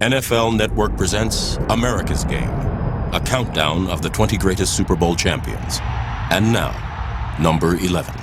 NFL Network presents America's Game, a countdown of the 20 greatest Super Bowl champions. And now, number 11.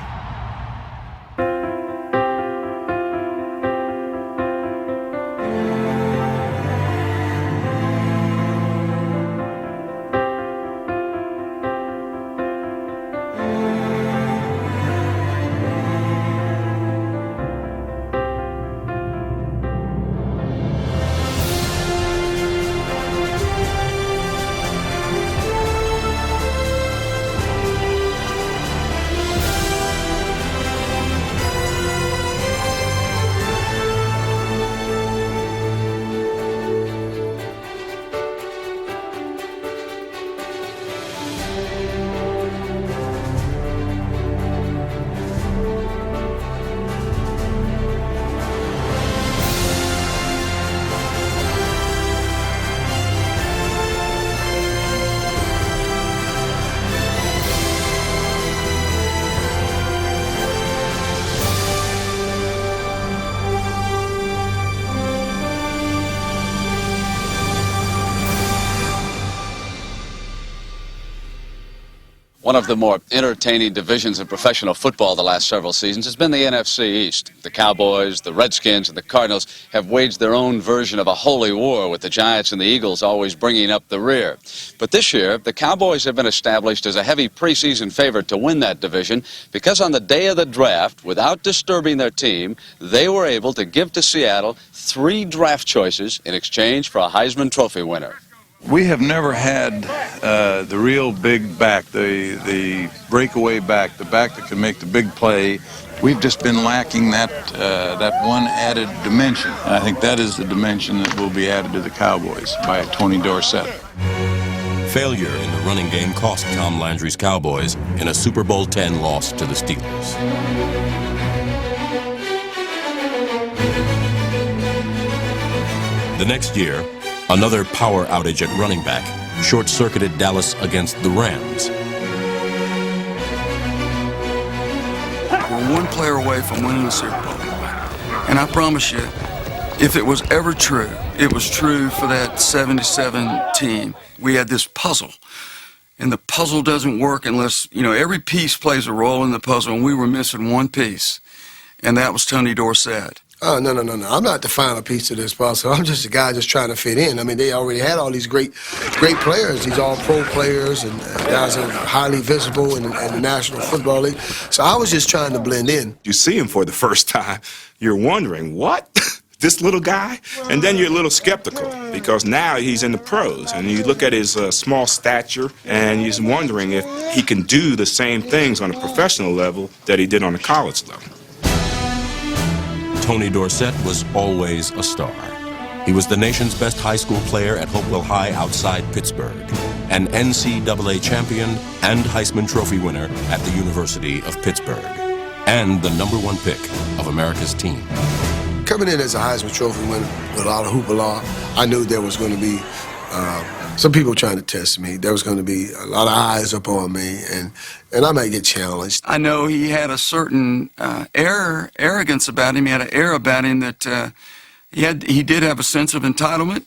One of the more entertaining divisions of professional football the last several seasons has been the NFC East. The Cowboys, the Redskins, and the Cardinals have waged their own version of a holy war, with the Giants and the Eagles always bringing up the rear. But this year, the Cowboys have been established as a heavy preseason favorite to win that division because on the day of the draft, without disturbing their team, they were able to give to Seattle 3 draft choices in exchange for a Heisman Trophy winner. We have never had the real big back, the breakaway back, the back that can make the big play. We've just been lacking that one added dimension. And I think that is the dimension that will be added to the Cowboys by Tony Dorsett. Failure in the running game cost Tom Landry's Cowboys in a Super Bowl X loss to the Steelers. The next year, another power outage at running back short-circuited Dallas against the Rams. We're one player away from winning the Super Bowl. And I promise you, if it was ever true, it was true for that 77 team. We had this puzzle. And the puzzle doesn't work unless, every piece plays a role in the puzzle, and we were missing one piece. And that was Tony Dorsett. Oh, no. I'm not the final piece of this puzzle. I'm just a guy just trying to fit in. I mean, they already had all these great players, these all-pro players, and guys that are highly visible in the National Football League. So I was just trying to blend in. You see him for the first time, you're wondering, what? This little guy? And then you're a little skeptical because now he's in the pros. And you look at his small stature, and you're wondering if he can do the same things on a professional level that he did on the college level. Tony Dorsett was always a star. He was the nation's best high school player at Hopewell High outside Pittsburgh, an NCAA champion and Heisman Trophy winner at the University of Pittsburgh, and the #1 pick of America's team. Coming in as a Heisman Trophy winner with a lot of hoopla, I knew there was going to be some people trying to test me. There was going to be a lot of eyes up on me, and I might get challenged. I know he had a certain arrogance about him. He had an air about him that he did have a sense of entitlement.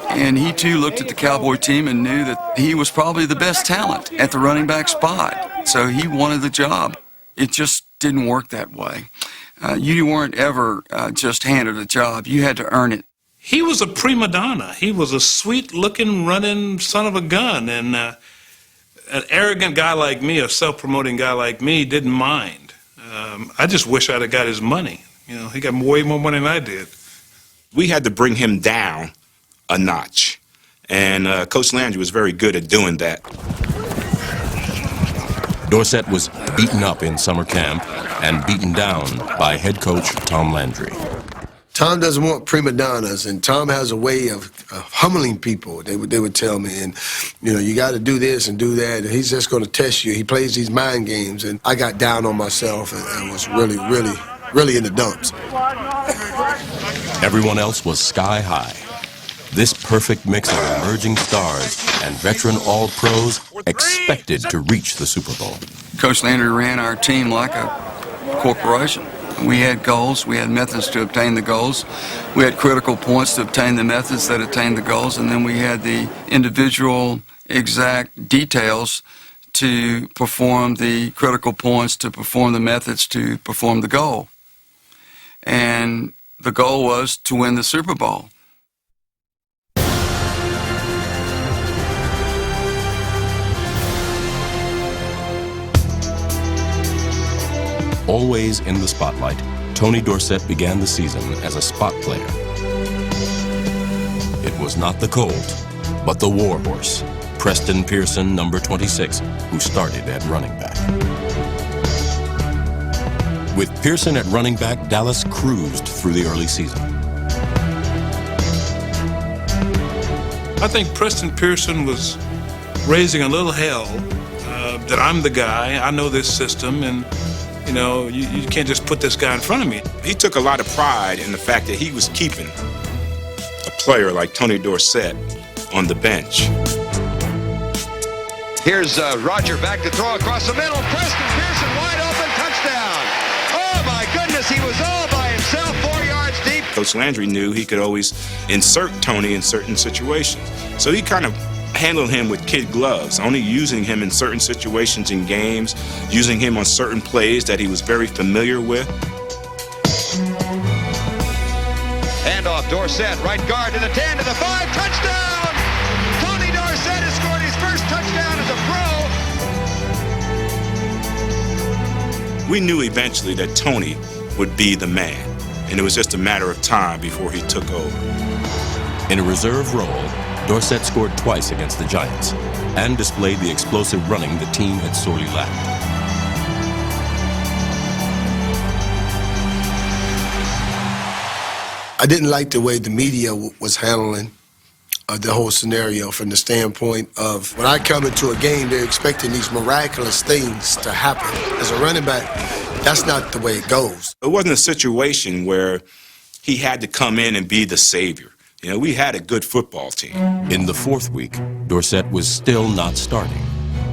And he, too, looked at the Cowboy team and knew that he was probably the best talent at the running back spot. So he wanted the job. It just didn't work that way. You weren't ever just handed a job. You had to earn it. He was a prima donna. He was a sweet-looking, running son of a gun. And an arrogant guy like me, a self-promoting guy like me, didn't mind. I just wish I'd have got his money. He got way more money than I did. We had to bring him down a notch. And Coach Landry was very good at doing that. Dorsett was beaten up in summer camp and beaten down by head coach Tom Landry. Tom doesn't want prima donnas, and Tom has a way of humbling people. They would tell me, and you got to do this and do that, and he's just going to test you. He plays these mind games, and I got down on myself and was really in the dumps. Everyone else was sky high. This perfect mix of emerging stars and veteran all-pros expected to reach the Super Bowl. Coach Landry ran our team like a corporation. We had goals. We had methods to obtain the goals. We had critical points to obtain the methods that attained the goals. And then we had the individual exact details to perform the critical points, to perform the methods, to perform the goal. And the goal was to win the Super Bowl. Always in the spotlight, Tony Dorsett began the season as a spot player. It was not the Colt, but the warhorse, Preston Pearson, number 26, who started at running back. With Pearson at running back, Dallas cruised through the early season. I think Preston Pearson was raising a little hell that I'm the guy, I know this system, and you know, you can't just put this guy in front of me. He took a lot of pride in the fact that he was keeping a player like Tony Dorsett on the bench. Here's Roger back to throw across the middle. Preston Pearson wide open, touchdown. Oh my goodness, he was all by himself, 4 yards deep. Coach Landry knew he could always insert Tony in certain situations. So he kind of handled him with kid gloves, only using him in certain situations in games, using him on certain plays that he was very familiar with. Handoff, Dorsett, right guard to the 10, to the 5, touchdown! Tony Dorsett has scored his first touchdown as a pro. We knew eventually that Tony would be the man, and it was just a matter of time before he took over. In a reserve role, Dorsett scored twice against the Giants and displayed the explosive running the team had sorely lacked. I didn't like the way the media was handling the whole scenario from the standpoint of when I come into a game, they're expecting these miraculous things to happen. As a running back, that's not the way it goes. It wasn't a situation where he had to come in and be the savior. You know, we had a good football team. In the fourth week, Dorsett was still not starting,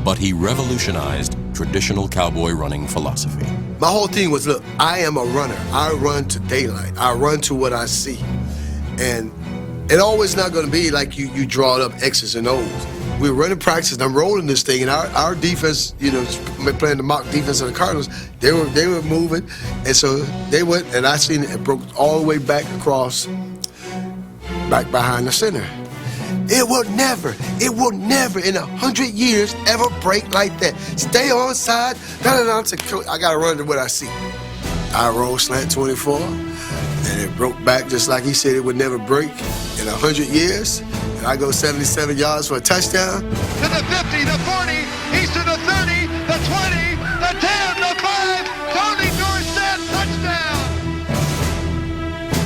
but he revolutionized traditional cowboy running philosophy. My whole thing was, look, I am a runner. I run to daylight. I run to what I see. And it's always not going to be like you draw up X's and O's. We were running practice, and I'm rolling this thing, and our defense, you know, playing the mock defense of the Cardinals, they were moving, and so they went, and I seen it broke all the way back across, back behind the center. It will never in 100 years ever break like that. Stay on side, I gotta run to what I see. I roll slant 24, and it broke back just like he said it would never break in 100 years. And I go 77 yards for a touchdown. To the 50, the 40, he's to the 30, the 20, the 10, the 5, Tony Dorsett, touchdown!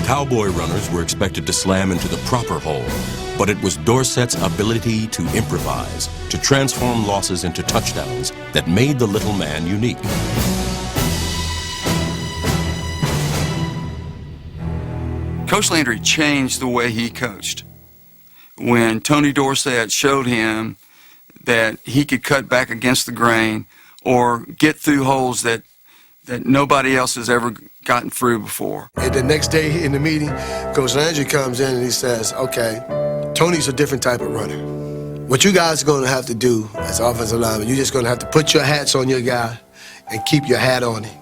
Cowboy runners were expected to slam into the proper hole, but it was Dorsett's ability to improvise, to transform losses into touchdowns that made the little man unique. Coach Landry changed the way he coached. When Tony Dorsett showed him that he could cut back against the grain or get through holes that nobody else has ever gotten through before. And the next day in the meeting, Coach Landry comes in and he says, okay, Tony's a different type of runner. What you guys are going to have to do as offensive linemen, you're just going to have to put your hats on your guy and keep your hat on him,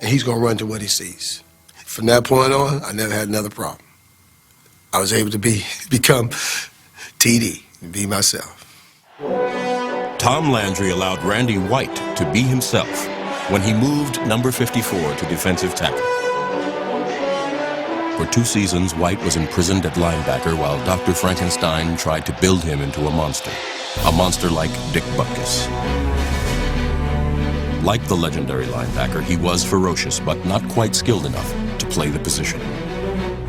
and he's going to run to what he sees. From that point on, I never had another problem. I was able to become TD, be myself. Tom Landry allowed Randy White to be himself when he moved number 54 to defensive tackle. For 2 seasons, White was imprisoned at linebacker while Dr. Frankenstein tried to build him into a monster like Dick Butkus. Like the legendary linebacker, he was ferocious but not quite skilled enough to play the position.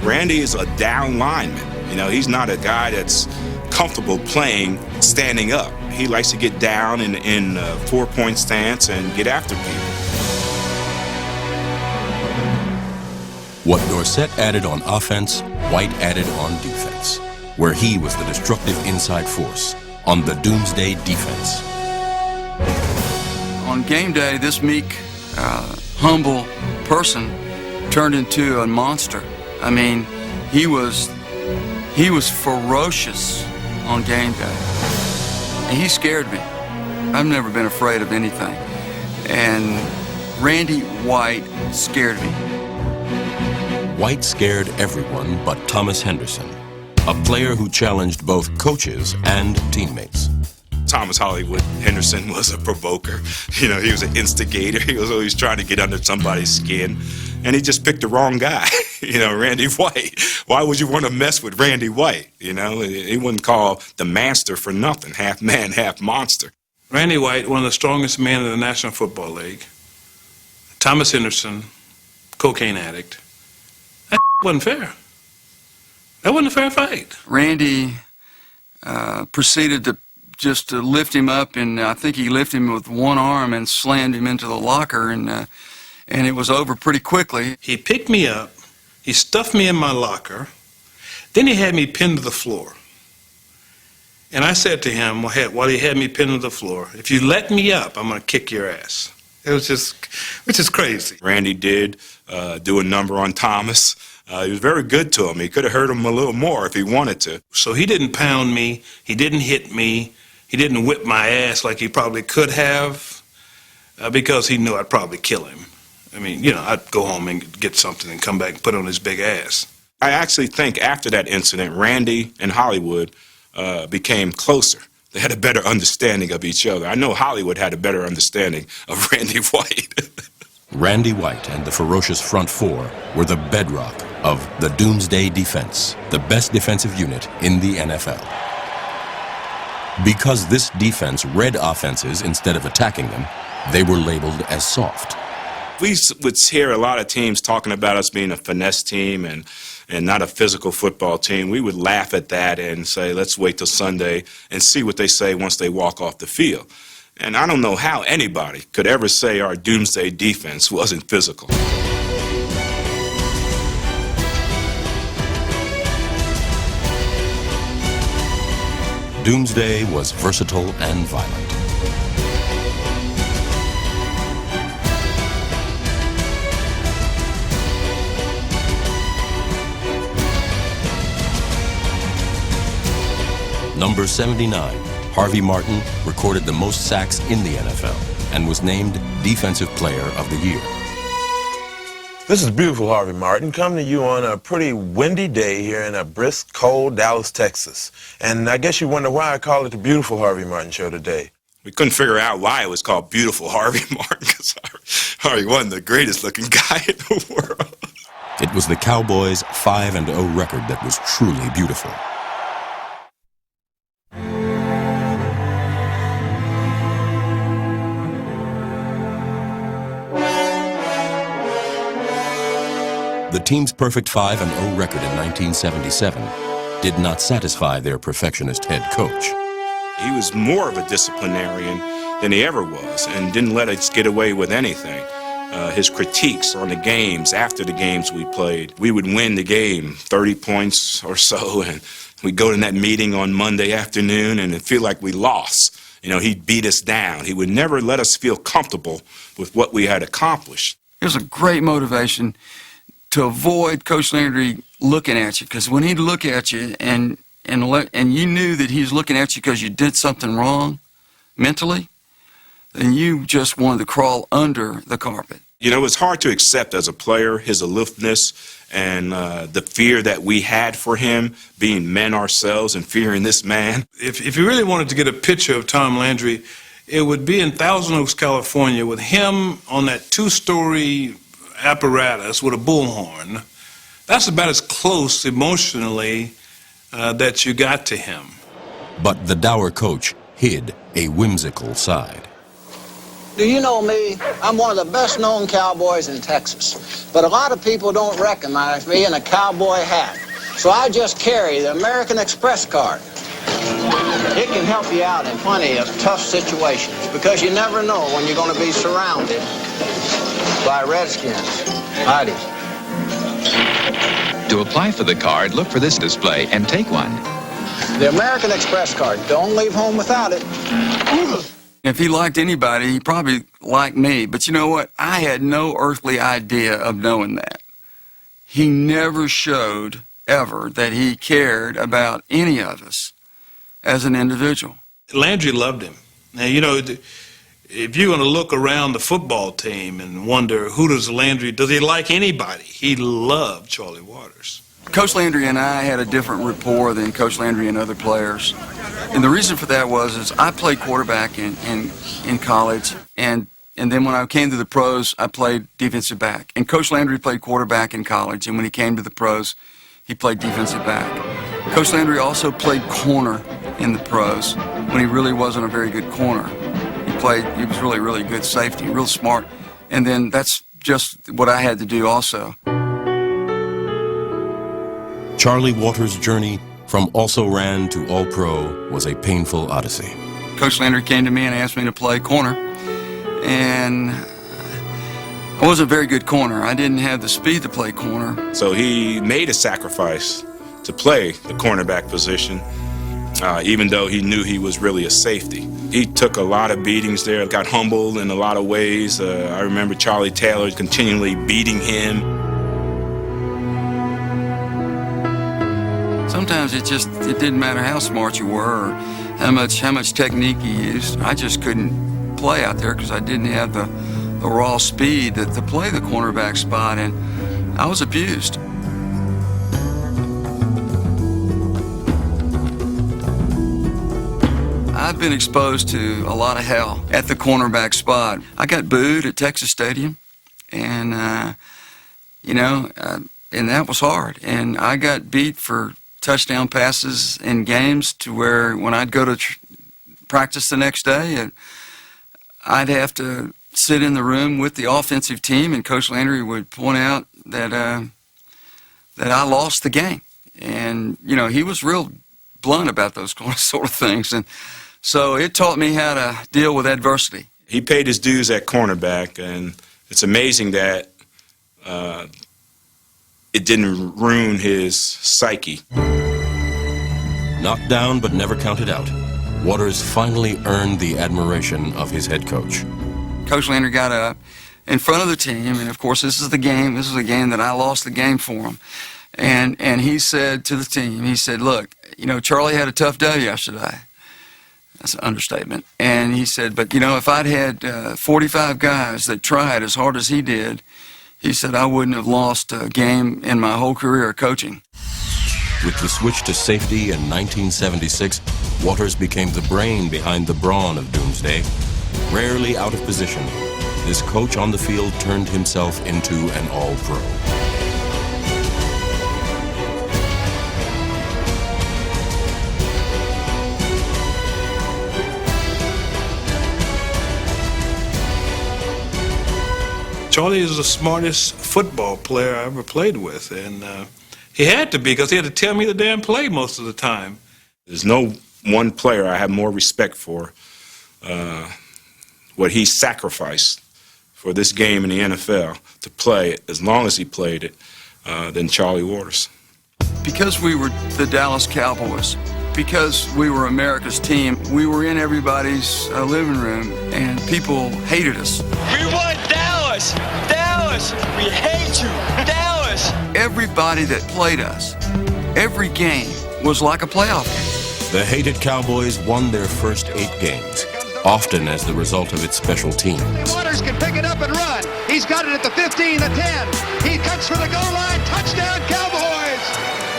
Randy is a down lineman. You know, he's not a guy that's comfortable playing standing up. He likes to get down in a 4-point stance and get after people. What Dorsett added on offense, White added on defense, where he was the destructive inside force on the doomsday defense. On game day, this meek, humble person turned into a monster. I mean, he was ferocious on game day. And he scared me. I've never been afraid of anything. And Randy White scared me. White scared everyone but Thomas Henderson, a player who challenged both coaches and teammates. Thomas Hollywood Henderson was a provoker. You know, he was an instigator. He was always trying to get under somebody's skin. And he just picked the wrong guy, you know, Randy White. Why would you want to mess with Randy White? You know, he wasn't called the Master for nothing, half man, half monster. Randy White, one of the strongest men in the National Football League. Thomas Henderson, cocaine addict. That wasn't fair. That wasn't a fair fight. Randy proceeded to lift him up, and I think he lifted him with one arm and slammed him into the locker, and it was over pretty quickly. He picked me up, he stuffed me in my locker, then he had me pinned to the floor. And I said to him, while he had me pinned to the floor, if you let me up, I'm going to kick your ass. It was which is crazy. Randy did do a number on Thomas. He was very good to him. He could have hurt him a little more if he wanted to. So he didn't pound me, he didn't hit me, he didn't whip my ass like he probably could have, because he knew I'd probably kill him. I mean, you know, I'd go home and get something and come back and put on his big ass. I actually think after that incident, Randy and Hollywood became closer. They had a better understanding of each other. I know Hollywood had a better understanding of Randy White. Randy White and the ferocious front four were the bedrock of the Doomsday Defense, the best defensive unit in the NFL. Because this defense read offenses instead of attacking them, they were labeled as soft. We would hear a lot of teams talking about us being a finesse team and not a physical football team. We would laugh at that and say, let's wait till Sunday and see what they say once they walk off the field. And I don't know how anybody could ever say our Doomsday defense wasn't physical. Doomsday was versatile and violent. Number 79, Harvey Martin, recorded the most sacks in the NFL and was named Defensive Player of the Year. This is beautiful Harvey Martin, coming to you on a pretty windy day here in a brisk, cold Dallas, Texas. And I guess you wonder why I call it the beautiful Harvey Martin Show today. We couldn't figure out why it was called Beautiful Harvey Martin, because Harvey wasn't the greatest looking guy in the world. It was the Cowboys' 5-0 record that was truly beautiful. The team's perfect 5-0 record in 1977 did not satisfy their perfectionist head coach. He was more of a disciplinarian than he ever was and didn't let us get away with anything. His critiques on the games, after the games we played, we would win the game 30 points or so, and we'd go to that meeting on Monday afternoon and it'd feel like we lost. You know, he'd beat us down. He would never let us feel comfortable with what we had accomplished. It was a great motivation to avoid Coach Landry looking at you, because when he'd look at you and you knew that he was looking at you because you did something wrong mentally, then you just wanted to crawl under the carpet. You know, it's hard to accept as a player his aloofness and the fear that we had for him, being men ourselves and fearing this man. If you really wanted to get a picture of Tom Landry, it would be in Thousand Oaks, California, with him on that two-story apparatus with a bullhorn. That's about as close emotionally that you got to him. But the dour coach hid a whimsical side. Do you know me? I'm one of the best-known cowboys in Texas. But a lot of people don't recognize me in a cowboy hat. So I just carry the American Express card. It can help you out in plenty of tough situations, because you never know when you're going to be surrounded by redskins. Howdy. To apply for the card, look for this display and take one. The American Express card. Don't leave home without it. If he liked anybody, he probably liked me. But you know what? I had no earthly idea of knowing that. he never showed ever that he cared about any of us as an individual. Landry loved him. Now, you know, if you're going to look around the football team and wonder who does he like anybody? He loved Charlie Waters. Coach Landry and I had a different rapport than Coach Landry and other players. And the reason for that is I played quarterback in college, and then when I came to the pros, I played defensive back. And Coach Landry played quarterback in college, and when he came to the pros, he played defensive back. Coach Landry also played corner in the pros when he really wasn't a very good corner. He was really, really good safety, real smart. And then that's just what I had to do also. Charlie Waters' journey from also-ran to all-pro was a painful odyssey. Coach Landry came to me and asked me to play corner. And I wasn't a very good corner. I didn't have the speed to play corner. So he made a sacrifice to play the cornerback position, even though he knew he was really a safety. He took a lot of beatings there, got humbled in a lot of ways. I remember Charlie Taylor continually beating him. Sometimes it didn't matter how smart you were or how much technique you used. I just couldn't play out there because I didn't have the raw speed to play the cornerback spot, and I was abused. I've been exposed to a lot of hell at the cornerback spot. I got booed at Texas Stadium, and and that was hard. And I got beat for touchdown passes in games to where when I'd go to practice the next day, I'd have to sit in the room with the offensive team, and Coach Landry would point out that I lost the game. And, he was real blunt about those sort of things. And so it taught me how to deal with adversity. He paid his dues at cornerback, and it's amazing that it didn't ruin his psyche. Knocked down but never counted out, Waters finally earned the admiration of his head coach. Coach Landry got up in front of the team, and of course this is a game that I lost the game for him. And he said to the team, he said, look, Charlie had a tough day yesterday. That's an understatement. And he said, but if I'd had 45 guys that tried as hard as he did, he said I wouldn't have lost a game in my whole career of coaching. With the switch to safety in 1976, Waters became the brain behind the brawn of Doomsday. Rarely out of position, this coach on the field turned himself into an all-pro. Charlie is the smartest football player I ever played with, and he had to be because he had to tell me the damn play most of the time. There's no one player I have more respect for, what he sacrificed for this game in the NFL to play it as long as he played it, than Charlie Waters. Because we were the Dallas Cowboys, because we were America's team, we were in everybody's living room, and people hated us. We won, Dallas! Dallas! We hate you! Dallas! Everybody that played us, every game was like a playoff game. The hated Cowboys won their first 8 games, often as the result of its special teams. Waters can pick it up and run. He's got it at the 15, the 10. He cuts for the goal line. Touchdown, Cowboys!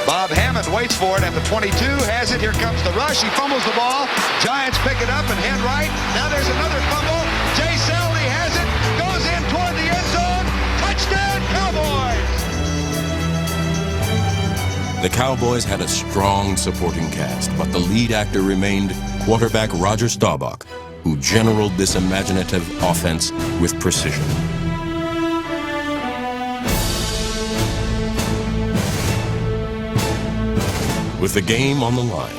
Bob Hammond waits for it at the 22, has it. Here comes the rush. He fumbles the ball. Giants pick it up and head right. Now there's another fumble. Jay Seldy has it. Goes in toward the end zone. Touchdown, Cowboys! The Cowboys had a strong supporting cast, but the lead actor remained quarterback Roger Staubach, who generaled this imaginative offense with precision. With the game on the line,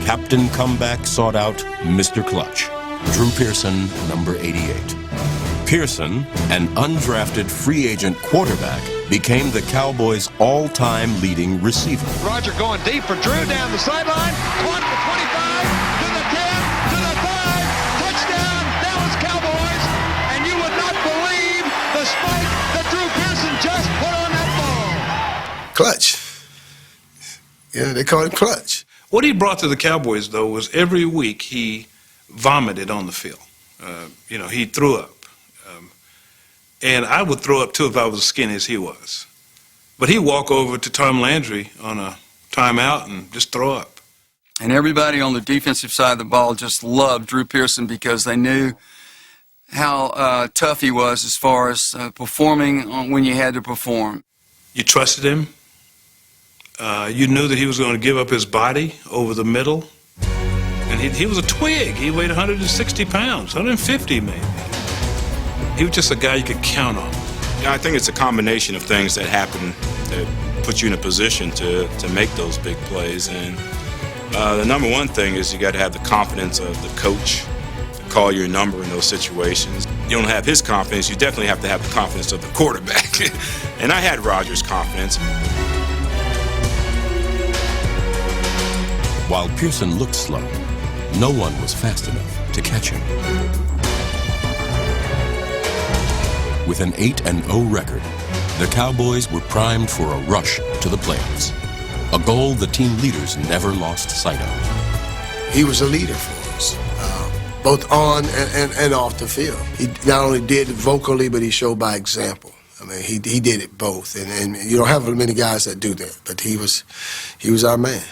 Captain Comeback sought out Mr. Clutch, Drew Pearson, number 88. Pearson, an undrafted free agent quarterback, became the Cowboys' all-time leading receiver. Roger going deep for Drew down the sideline. Caught at the 25, to the 10, to the 5. Touchdown, Dallas Cowboys. And you would not believe the spike that Drew Pearson just put on that ball. Clutch. Yeah, they call it clutch. What he brought to the Cowboys, though, was every week he vomited on the field. He threw up. And I would throw up, too, if I was as skinny as he was. But he'd walk over to Tom Landry on a timeout and just throw up. And everybody on the defensive side of the ball just loved Drew Pearson because they knew how tough he was as far as performing when you had to perform. You trusted him. You knew that he was going to give up his body over the middle. And he was a twig. He weighed 160 pounds, 150 maybe. He was just a guy you could count on. Yeah, I think it's a combination of things that happen that put you in a position to make those big plays. And the number one thing is you got to have the confidence of the coach to call your number in those situations. You don't have his confidence, you definitely have to have the confidence of the quarterback. And I had Rodgers' confidence. While Pearson looked slow, no one was fast enough to catch him. With an 8-0 record, the Cowboys were primed for a rush to the playoffs, a goal the team leaders never lost sight of. He was a leader for us, both on and off the field. He not only did it vocally, but he showed by example. I mean, he did it both, and you don't have many guys that do that, but he was our man.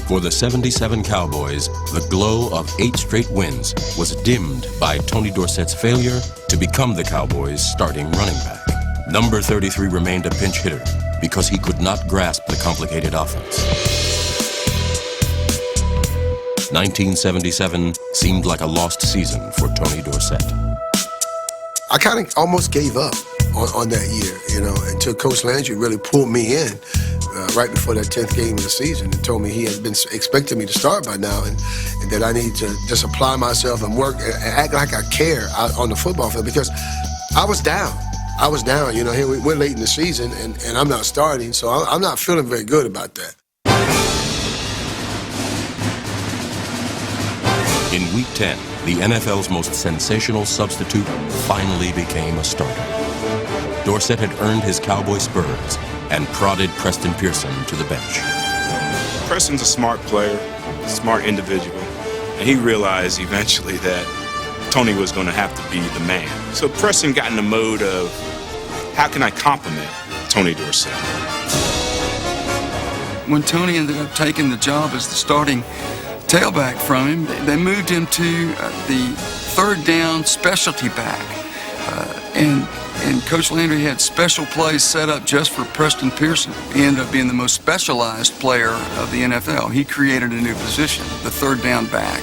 For the 77 Cowboys, the glow of 8 straight wins was dimmed by Tony Dorsett's failure to become the Cowboys' starting running back. Number 33 remained a pinch hitter because he could not grasp the complicated offense. 1977 seemed like a lost season for Tony Dorsett. I kind of almost gave up on that year, until Coach Landry really pulled me in right before that 10th game of the season and told me he had been expecting me to start by now and that I need to just apply myself and work and act like I care out on the football field because I was down. Here we're late in the season and I'm not starting, so I'm not feeling very good about that. In Week 10, the NFL's most sensational substitute finally became a starter. Dorsett had earned his Cowboy spurs and prodded Preston Pearson to the bench. Preston's a smart player, a smart individual, and he realized eventually that Tony was going to have to be the man. So Preston got in the mode of, how can I compliment Tony Dorsett? When Tony ended up taking the job as the starting tailback from him, they moved him to the third down specialty back. And Coach Landry had special plays set up just for Preston Pearson. He ended up being the most specialized player of the NFL. He created a new position, the third down back.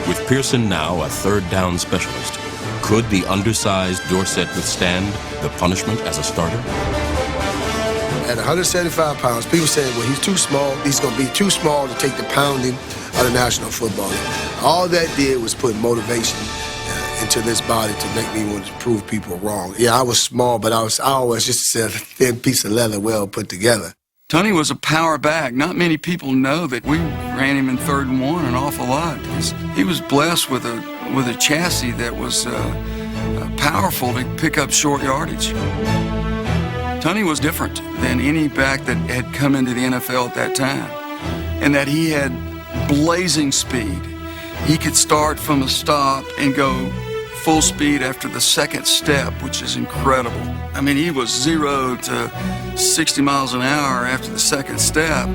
With Pearson now a third down specialist, could the undersized Dorsett withstand the punishment as a starter? At 175 pounds, people saying, well, he's too small. He's going to be too small to take the pounding of the National Football League. All that did was put motivation into this body to make me want to prove people wrong. Yeah, I was small, but I always just a thin piece of leather well put together. Tony was a power back. Not many people know that we ran him in 3rd and 1 an awful lot. He was blessed with a chassis that was powerful to pick up short yardage. Tony was different than any back that had come into the NFL at that time, in that he had blazing speed. He could start from a stop and go full speed after the second step, which is incredible. I mean, he was 0 to 60 miles an hour after the second step.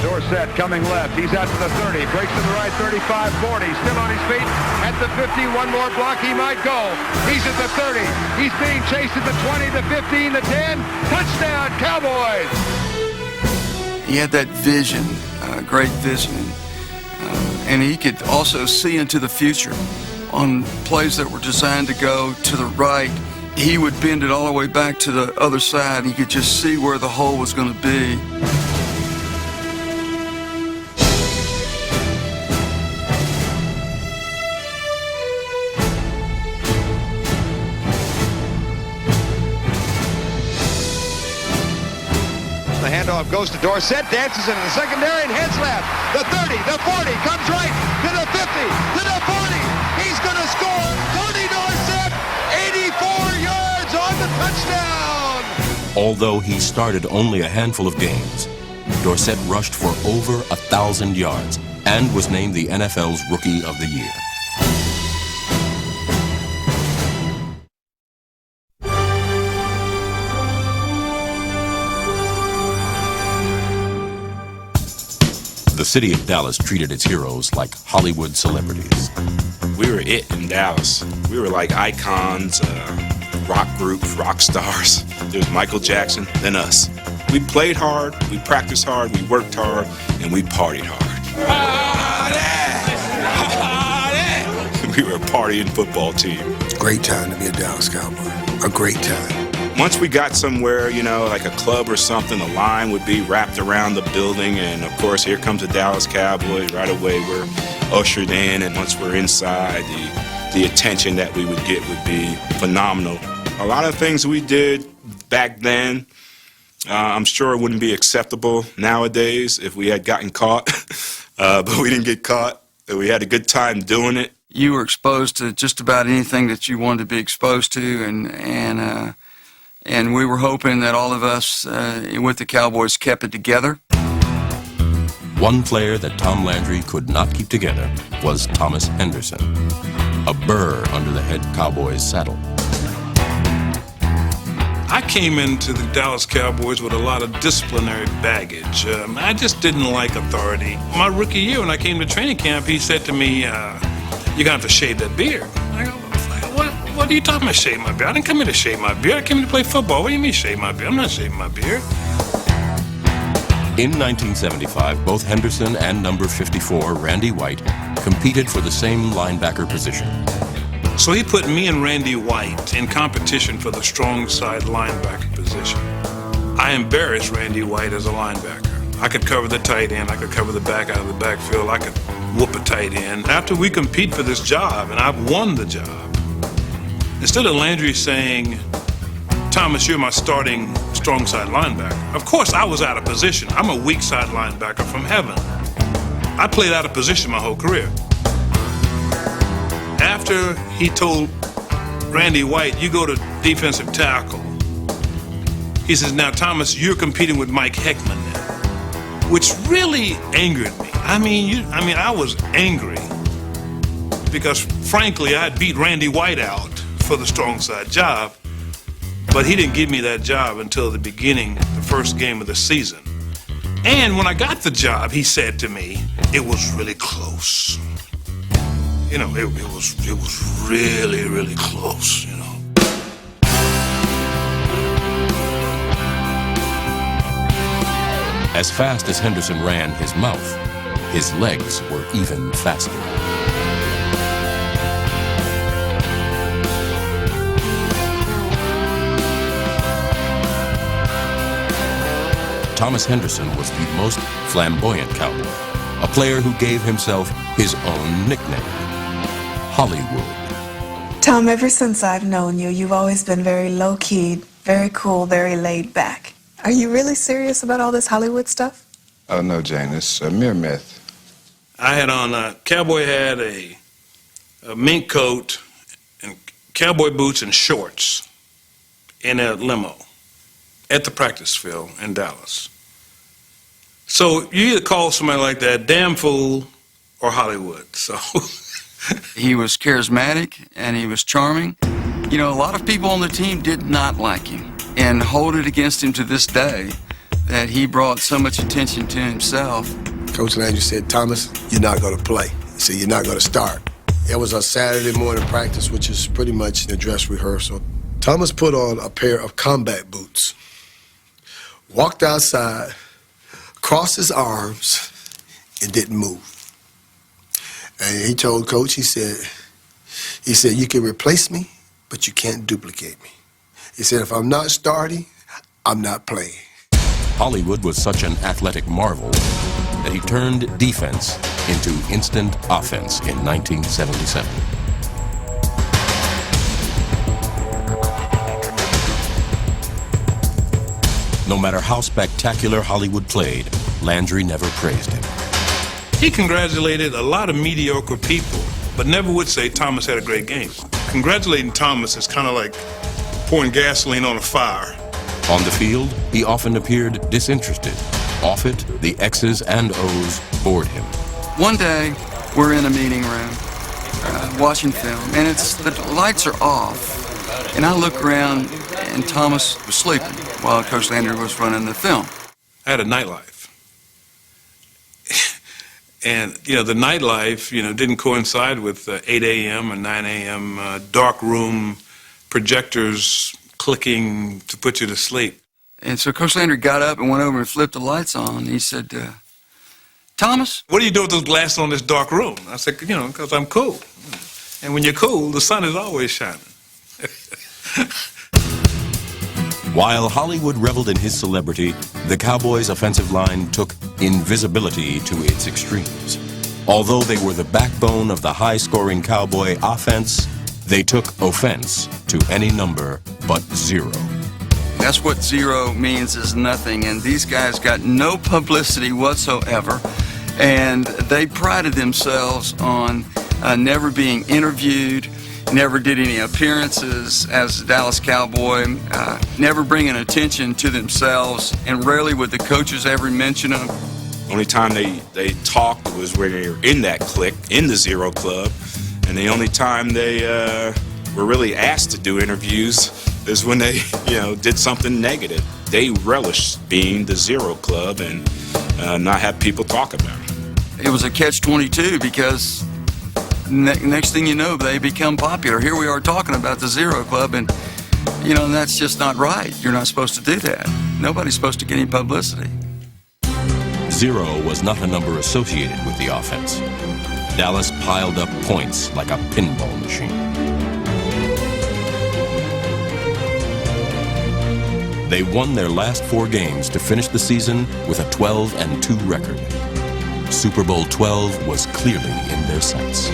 Dorsett coming left. He's out to the 30. Breaks to the right, 35, 40. Still on his feet. At the 50, one more block. He might go. He's at the 30. He's being chased at the 20, the 15, the 10. Touchdown, Cowboys! He had that vision, great vision. And he could also see into the future. On plays that were designed to go to the right, he would bend it all the way back to the other side. He could just see where the hole was going to be. handoff goes to Dorsett, dances into the secondary and heads left. The 30, the 40, comes right to the 50, to the 40. He's going to score. Tony Dorsett, 84 yards on the touchdown. Although he started only a handful of games, Dorsett rushed for over 1,000 yards and was named the NFL's Rookie of the Year. The city of Dallas treated its heroes like Hollywood celebrities. We were it in Dallas. We were like icons, rock groups, rock stars. There was Michael Jackson, then us. We played hard, we practiced hard, we worked hard, and we partied hard. We were a partying football team. Great time to be a Dallas Cowboy. A great time. Once we got somewhere, you know, like a club or something, the line would be wrapped around the building, and of course, here comes the Dallas Cowboys. Right away, we're ushered in, and once we're inside, the attention that we would get would be phenomenal. A lot of things we did back then, I'm sure it wouldn't be acceptable nowadays if we had gotten caught, but we didn't get caught. We had a good time doing it. You were exposed to just about anything that you wanted to be exposed to, and we were hoping that all of us with the Cowboys kept it together. One player that Tom Landry could not keep together was Thomas Henderson, a burr under the head Cowboys saddle. I came into the Dallas Cowboys with a lot of disciplinary baggage. I just didn't like authority. My rookie year, when I came to training camp, he said to me, you're going to have to shave that beard. I go, what are you talking about, shave my beard? I didn't come here to shave my beard. I came here to play football. What do you mean shave my beard? I'm not shaving my beard. In 1975, both Henderson and number 54, Randy White, competed for the same linebacker position. So he put me and Randy White in competition for the strong side linebacker position. I embarrassed Randy White as a linebacker. I could cover the tight end. I could cover the back out of the backfield. I could whoop a tight end. After we compete for this job, and I've won the job, instead of Landry saying, Thomas, you're my starting strong side linebacker, of course I was out of position. I'm a weak side linebacker from heaven. I played out of position my whole career. After he told Randy White, you go to defensive tackle, he says, now Thomas, you're competing with Mike Heckman now, which really angered me. I mean, I was angry because frankly, I had beat Randy White out for the strong side job, but he didn't give me that job until the beginning, the first game of the season. And when I got the job, he said to me, it was really close. You know, it was really, really close, you know. As fast as Henderson ran his mouth, his legs were even faster. Thomas Henderson was the most flamboyant Cowboy, a player who gave himself his own nickname, Hollywood. Tom, ever since I've known you, you've always been very low-key, very cool, very laid back. Are you really serious about all this Hollywood stuff? Oh, no, Jane, it's a mere myth. I had on a cowboy hat, a mink coat, and cowboy boots and shorts in a limo at the practice field in Dallas. So you either call somebody like that damn fool or Hollywood. So he was charismatic and he was charming. You know, a lot of people on the team did not like him and hold it against him to this day that he brought so much attention to himself. Coach Landry said, Thomas, you're not going to play. He said, you're not going to start. It was a Saturday morning practice, which is pretty much a dress rehearsal. Thomas put on a pair of combat boots, walked outside, crossed his arms, and didn't move. And he told Coach, he said, you can replace me, but you can't duplicate me. He said, if I'm not starting, I'm not playing. Hollywood was such an athletic marvel that he turned defense into instant offense in 1977. No matter how spectacular Hollywood played, Landry never praised him. He congratulated a lot of mediocre people, but never would say Thomas had a great game. Congratulating Thomas is kind of like pouring gasoline on a fire. On the field, he often appeared disinterested. Off it, the X's and O's bored him. One day, we're in a meeting room, watching film, and the lights are off, and I look around, and Thomas was sleeping while Coach Landry was running the film. I had a nightlife. And, the nightlife, didn't coincide with 8 a.m. or 9 a.m. Dark room projectors clicking to put you to sleep. And so Coach Landry got up and went over and flipped the lights on. He said, Thomas? What are you doing with those glasses on this dark room? I said, because I'm cool. And when you're cool, the sun is always shining. While Hollywood reveled in his celebrity, the Cowboys' offensive line took invisibility to its extremes. Although they were the backbone of the high-scoring Cowboy offense, they took offense to any number but 0. That's what 0 means, is nothing, and these guys got no publicity whatsoever, and they prided themselves on never being interviewed, never did any appearances as a Dallas Cowboy, never bringing attention to themselves, and rarely would the coaches ever mention them. Only time they talked was when they were in that clique, in the 0 Club, and the only time they were really asked to do interviews is when they, did something negative. They relished being the 0 Club and not have people talk about it. It was a catch-22 because next thing you know, they become popular. Here we are talking about the 0 Club, and, that's just not right. You're not supposed to do that. Nobody's supposed to get any publicity. 0 was not a number associated with the offense. Dallas piled up points like a pinball machine. They won their last 4 games to finish the season with a 12-2 record. Super Bowl 12 was clearly in their sights.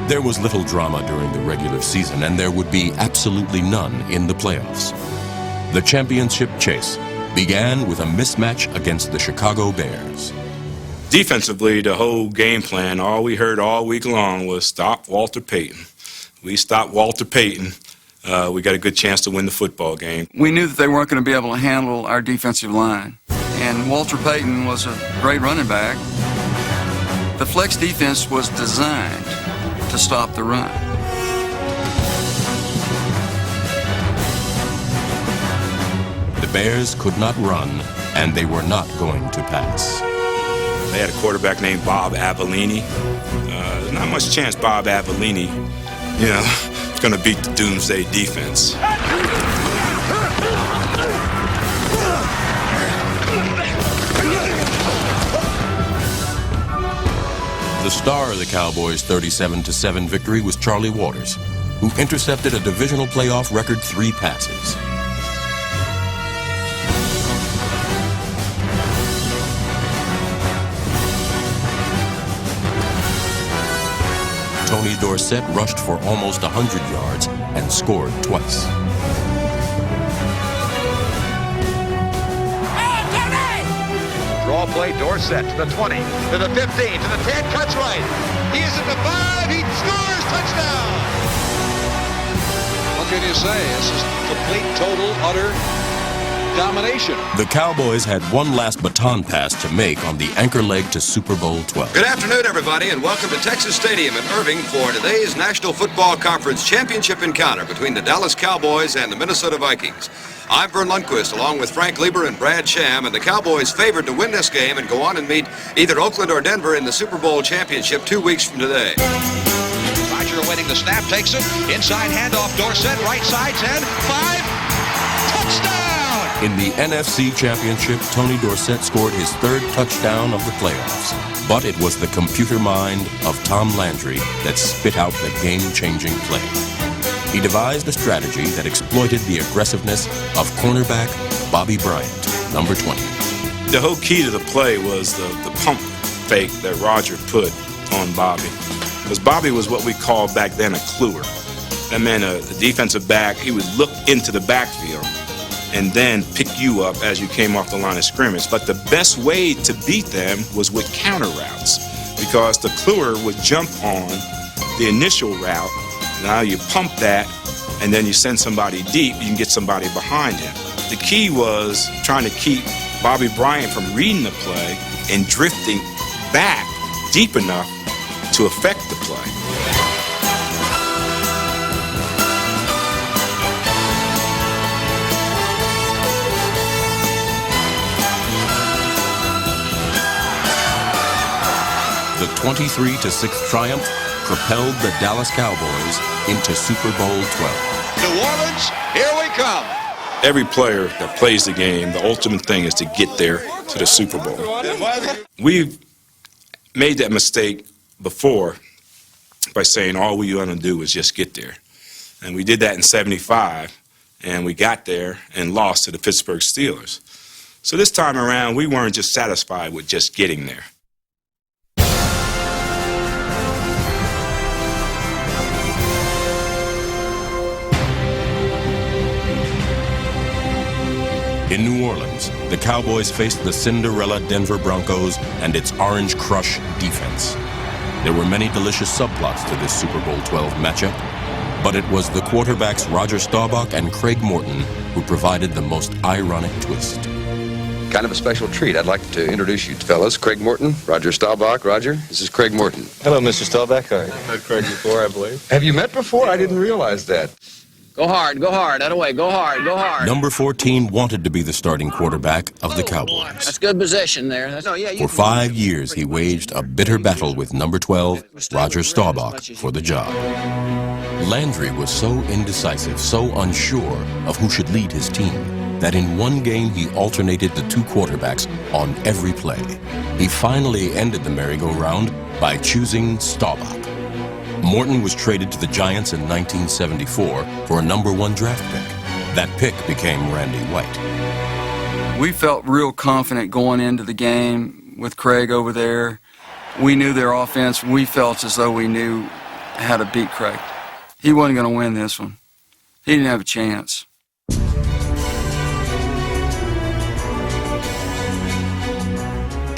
There was little drama during the regular season, and there would be absolutely none in the playoffs. The championship chase began with a mismatch against the Chicago Bears. Defensively, the whole game plan, all we heard all week long was stop Walter Payton. We stopped Walter Payton. We got a good chance to win the football game. We knew that they weren't going to be able to handle our defensive line, and Walter Payton was a great running back. The flex defense was designed to stop the run. The Bears could not run, and they were not going to pass. They had a quarterback named Bob Avellini. There's not much chance Bob Avellini, is going to beat the Doomsday defense. The star of the Cowboys' 37-7 victory was Charlie Waters, who intercepted a divisional playoff record 3 passes. Tony Dorsett rushed for almost 100 yards and scored twice. Draw play, Dorsett to the 20, to the 15, to the 10, cuts right. He is at the 5, he scores, touchdown! What can you say? This is complete, total, utter domination. The Cowboys had one last baton pass to make on the anchor leg to Super Bowl 12. Good afternoon, everybody, and welcome to Texas Stadium in Irving for today's National Football Conference Championship encounter between the Dallas Cowboys and the Minnesota Vikings. I'm Vern Lundquist, along with Frank Lieber and Brad Sham, and the Cowboys favored to win this game and go on and meet either Oakland or Denver in the Super Bowl championship 2 weeks from today. Roger awaiting the snap, takes it, inside handoff, Dorsett, right side, 10, 5, touchdown! In the NFC Championship, Tony Dorsett scored his 3rd touchdown of the playoffs. But it was the computer mind of Tom Landry that spit out the game-changing play. he devised a strategy that exploited the aggressiveness of cornerback Bobby Bryant, number 20. The whole key to the play was the pump fake that Roger put on Bobby. Because Bobby was what we called back then a cluer. That meant a defensive back, he would look into the backfield and then pick you up as you came off the line of scrimmage. But the best way to beat them was with counter routes, because the cluer would jump on the initial route. Now you pump that, and then you send somebody deep, you can get somebody behind him. The key was trying to keep Bobby Bryant from reading the play and drifting back deep enough to affect the play. The 23-6 triumph propelled the Dallas Cowboys into Super Bowl 12. New Orleans, here we come. Every player that plays the game, the ultimate thing is to get there to the Super Bowl. We've made that mistake before by saying all we want to do is just get there. And we did that in '75, and we got there and lost to the Pittsburgh Steelers. So this time around, we weren't just satisfied with just getting there. In New Orleans, the Cowboys faced the Cinderella Denver Broncos and its Orange Crush defense. There were many delicious subplots to this Super Bowl 12 matchup, but it was the quarterbacks Roger Staubach and Craig Morton who provided the most ironic twist. Kind of a special treat. I'd like to introduce you fellas. Craig Morton, Roger Staubach. Roger, this is Craig Morton. Hello, Mr. Staubach. I've met Craig before, I believe. Have you met before? I didn't realize that. Go hard, that away, go hard, go hard. Number 14 wanted to be the starting quarterback of the Cowboys. That's good position there. For 5 years, he waged a bitter battle with number 12, Roger Staubach, for the job. Landry was so indecisive, so unsure of who should lead his team, that in one game he alternated the two quarterbacks on every play. He finally ended the merry-go-round by choosing Staubach. Morton was traded to the Giants in 1974 for a number 1 draft pick. That pick became Randy White. We felt real confident going into the game with Craig over there. We knew their offense. We felt as though we knew how to beat Craig. He wasn't going to win this one. He didn't have a chance.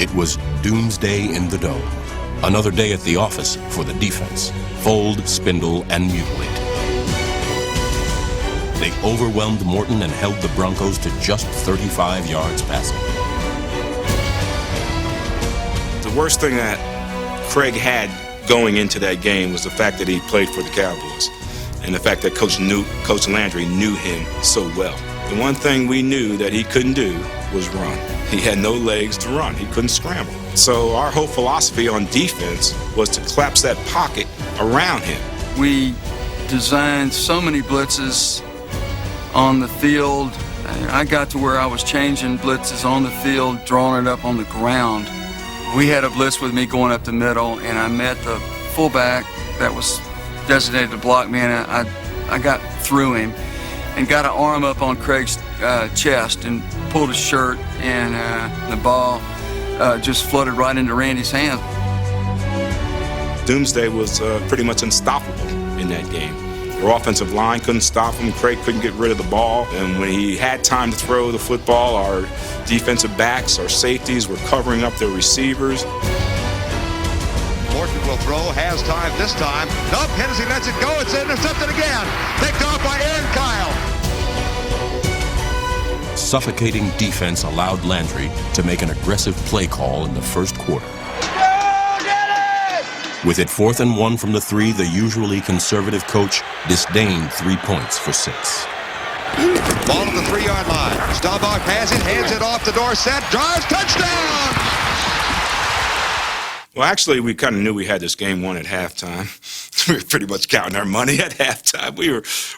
It was doomsday in the dome. Another day at the office for the defense. Fold, spindle, and mutilate. They overwhelmed Morton and held the Broncos to just 35 yards passing. The worst thing that Craig had going into that game was the fact that he played for the Cowboys and the fact that Coach Landry knew him so well. The one thing we knew that he couldn't do was run. He had no legs to run. He couldn't scramble. So our whole philosophy on defense was to collapse that pocket around him. We designed so many blitzes on the field. I got to where I was changing blitzes on the field, drawing it up on the ground. We had a blitz with me going up the middle, and I met the fullback that was designated to block me, and I got through him and got an arm up on Craig's chest and pulled his shirt, and the ball just floated right into Randy's hand. Doomsday was pretty much unstoppable in that game. Our offensive line couldn't stop him. Craig couldn't get rid of the ball. And when he had time to throw the football, our defensive backs, our safeties were covering up their receivers. Morton will throw, has time this time. Nope, Hennessy lets it go. It's intercepted again. Picked off by Aaron Kyle. Suffocating defense allowed Landry to make an aggressive play call in the first quarter. With it 4th and 1 from the 3, the usually conservative coach disdained 3 points for 6. Ball at the 3-yard line. Staubach has it, hands it off the doorstep, drives, touchdown! Well, actually, we kind of knew we had this game won at halftime. We were pretty much counting our money at halftime. We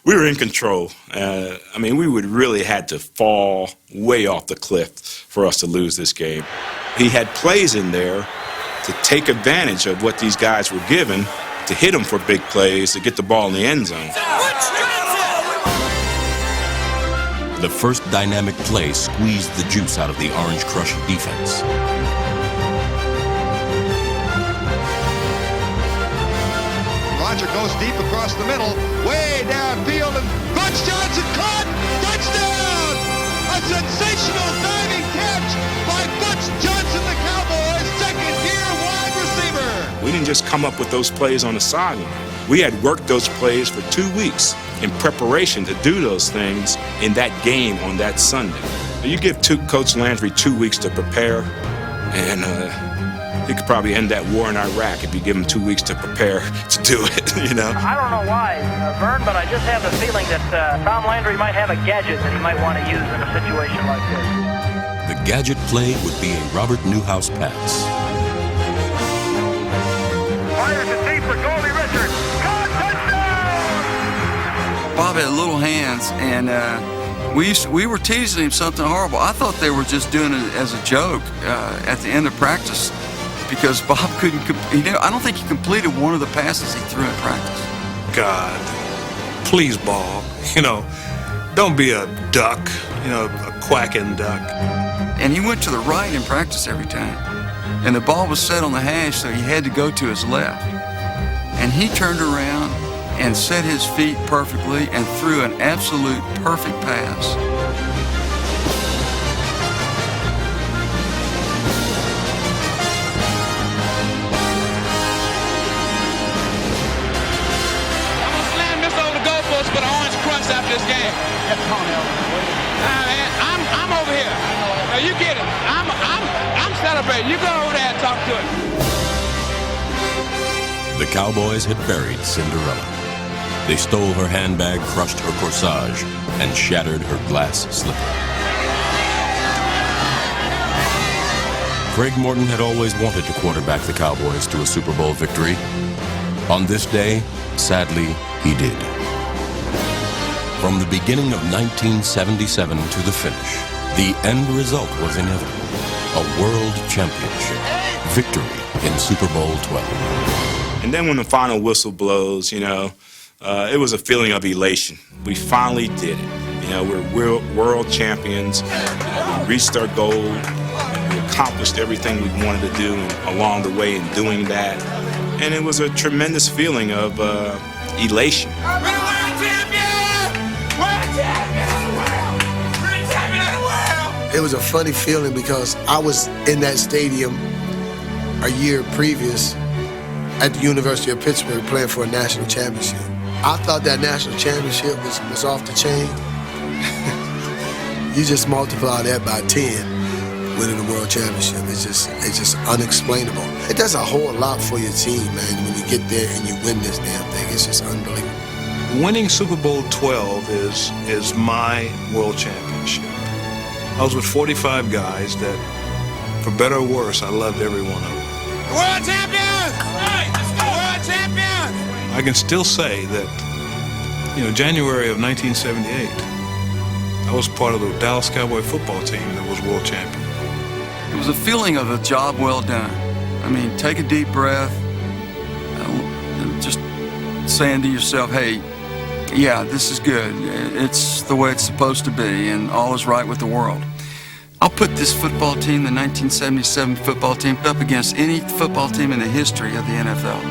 were in control. We would really had to fall way off the cliff for us to lose this game. He had plays in there to take advantage of what these guys were given to to hit them for big plays, to get the ball in the end zone. The first dynamic play squeezed the juice out of the Orange Crush defense. Roger goes deep across the middle, way downfield, and Butch Johnson caught! Touchdown! A sensational diving catch by Butch Johnson, the Cowboys' second-year wide receiver. We didn't just come up with those plays on the sideline. We had worked those plays for 2 weeks in preparation to do those things in that game on that Sunday. You give Coach Landry 2 weeks to prepare, and he could probably end that war in Iraq if you give him 2 weeks to prepare to do it, you know? I don't know why, Vern, but I just have the feeling that Tom Landry might have a gadget that he might want to use in a situation like this. The gadget play would be a Robert Newhouse pass. Fires it deep for Goldie Richards. Bob had little hands, and we were teasing him something horrible. I thought they were just doing it as a joke at the end of practice, because Bob couldn't. I don't think he completed one of the passes he threw in practice. God, please, Bob. Don't be a duck. A quacking duck. And he went to the right in practice every time, and the ball was set on the hash, so he had to go to his left. And he turned around and set his feet perfectly and threw an absolute perfect pass. I'm gonna slam this over the goalpost for the Orange Crush after this game. Man, I'm over here. Now you get it. I'm celebrating. You go over there and talk to it. The Cowboys had buried Cinderella. They stole her handbag, crushed her corsage, and shattered her glass slipper. Craig Morton had always wanted to quarterback the Cowboys to a Super Bowl victory. On this day, sadly, he did. From the beginning of 1977 to the finish, the end result was inevitable. A world championship. Victory in Super Bowl 12. And then when the final whistle blows, it was a feeling of elation. We finally did it. We're world champions. We reached our goal. We accomplished everything we wanted to do along the way in doing that. And it was a tremendous feeling of elation. We're the world champion! World champion of the world! We're the champion of the world! It was a funny feeling because I was in that stadium a year previous at the University of Pittsburgh playing for a national championship. I thought that national championship was off the chain. You just multiply that by 10, winning the world championship. It's just unexplainable. It does a whole lot for your team, man, when you get there and you win this damn thing. It's just unbelievable. Winning Super Bowl 12 is my world championship. I was with 45 guys that, for better or worse, I loved every one of them. World champion! Hey, let's go! World champion! I can still say that, January of 1978, I was part of the Dallas Cowboy football team that was world champion. It was a feeling of a job well done. I mean, take a deep breath, just saying to yourself, hey, yeah, this is good. It's the way it's supposed to be, and all is right with the world. I'll put this football team, the 1977 football team, up against any football team in the history of the NFL.